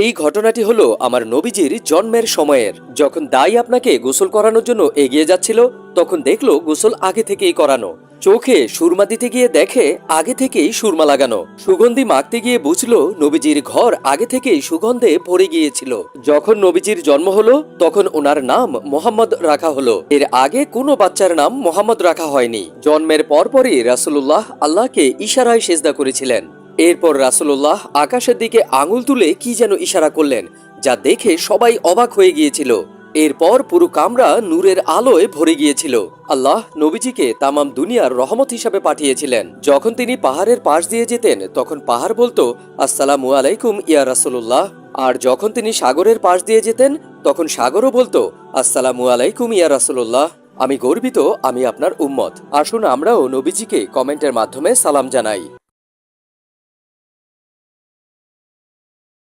এই ঘটনাটি হলো আমার নবীজির জন্মের সময়ের। যখন দাই আপনাকে গোসল করানোর জন্য এগিয়ে যাচ্ছিল, তখন দেখলো গোসল আগে থেকেই করানো। চোখে সুরমা দিতে গিয়ে দেখে আগে থেকেই সুরমা লাগানো। সুগন্ধি মাখতে গিয়ে বুঝলো নবীজির ঘর আগে থেকেই সুগন্ধে ভরে গিয়েছিল। যখন নবীজির জন্ম হলো তখন ওনার নাম মোহাম্মদ রাখা হলো। এর আগে কোনো বাচ্চার নাম মোহাম্মদ রাখা হয়নি। জন্মের পরপরই রাসূলুল্লাহ আল্লাহকে ইশারায় সেজদা করেছিলেন। এরপর রাসূলুল্লাহ আকাশের দিকে আঙুল তুলে কি যেন ইশারা করলেন, যা দেখে সবাই অবাক হয়ে গিয়েছিল। এরপর পুরো কামরা নূরের আলোয় ভরে গিয়েছিল। আল্লাহ নবীজিকে তামাম দুনিয়ার রহমত হিসাবে পাঠিয়েছিলেন। যখন তিনি পাহাড়ের পাশ দিয়ে যেতেন তখন পাহাড় বলতো, আসসালামু আলাইকুম ইয়া রাসূলুল্লাহ। আর যখন তিনি সাগরের পাশ দিয়ে যেতেন তখন সাগরও বলতো, আসসালামু আলাইকুম ইয়া রাসূলুল্লাহ। আমি গর্বিত আমি আপনার উম্মত। আসুন আমরাও নবীজিকে কমেন্টের মাধ্যমে সালাম জানাই।